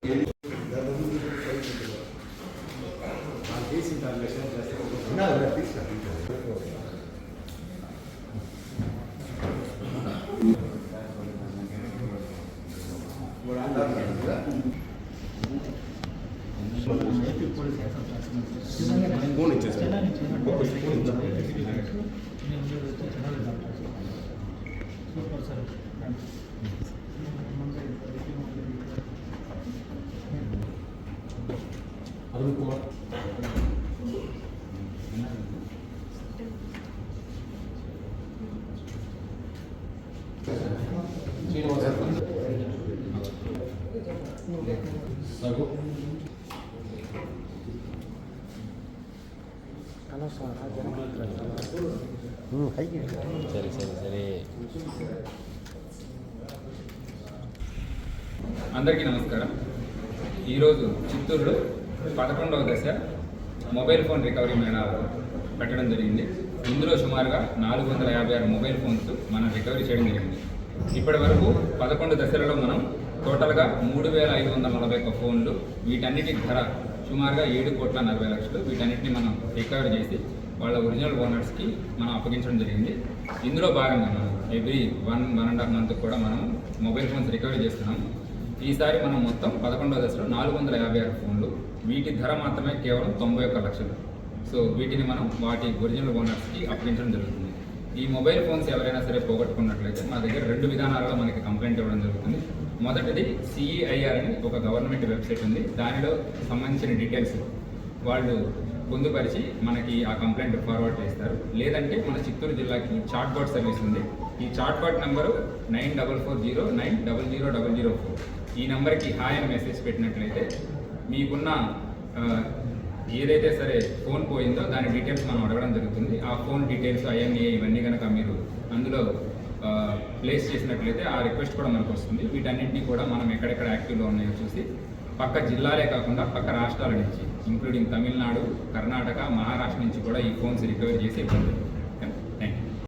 సరే సరే సరే అందరికీ నమస్కారం. ఈరోజు చిత్తూరులో 11వ దశ మొబైల్ ఫోన్ రికవరీ మేళా పెట్టడం జరిగింది. ఇందులో సుమారుగా 456 మొబైల్ ఫోన్స్ మనం రికవరీ చేయడం జరిగింది. ఇప్పటి వరకు 11 దశలలో మనం టోటల్గా 3541 ఫోన్లు, వీటన్నిటి ధర సుమారుగా 7,40,00,000. వీటన్నిటిని మనం రికవరీ చేసి వాళ్ళ ఒరిజినల్ ఓనర్స్కి మనం అప్పగించడం జరిగింది. ఇందులో భాగంగా మనం ఎవ్రీ 1.5 మంత్ కూడా మనం మొబైల్ ఫోన్స్ రికవరీ చేస్తున్నాం. ఈసారి మనం మొత్తం 11వ దశలో 456 ఫోన్లు, వీటి ధర మాత్రమే కేవలం 91 లక్షలు. సో వీటిని మనం వాటి ఒరిజినల్ ఓనర్స్కి అప్పగించడం జరుగుతుంది. ఈ మొబైల్ ఫోన్స్ ఎవరైనా సరే పోగొట్టుకున్నట్లయితే మా దగ్గర 2 విధానాలలో మనకి కంప్లైంట్ ఇవ్వడం జరుగుతుంది. మొదటిది CEIR అని ఒక గవర్నమెంట్ వెబ్సైట్ ఉంది. దానిలో సంబంధించిన డీటెయిల్స్ వాళ్ళు పొందుపరిచి మనకి ఆ కంప్లైంట్ ఫార్వర్డ్ చేస్తారు. లేదంటే మన చిత్తూరు జిల్లాకి చాట్బాట్ సర్వీస్ ఉంది. ఈ చాట్బాట్ నెంబరు 9440900004. ఈ నెంబర్కి హాయ్ అని మెసేజ్ పెట్టినట్లయితే మీకున్న ఏదైతే సరే ఫోన్ పోయిందో దాని డీటెయిల్స్ మనం అడగడం జరుగుతుంది. ఆ ఫోన్ డీటెయిల్స్ IMEI ఇవన్నీ కనుక మీరు అందులో ప్లేస్ చేసినట్లయితే ఆ రిక్వెస్ట్ కూడా మనకు వస్తుంది. వీటన్నింటినీ కూడా మనం ఎక్కడెక్కడ యాక్టివ్లో ఉన్నాయో చూసి పక్క జిల్లాలే కాకుండా పక్క రాష్ట్రాల నుంచి ఇంక్లూడింగ్ తమిళనాడు, కర్ణాటక, మహారాష్ట్ర నుంచి కూడా ఈ ఫోన్స్ రికవరీ చేసి ఇవ్వండి.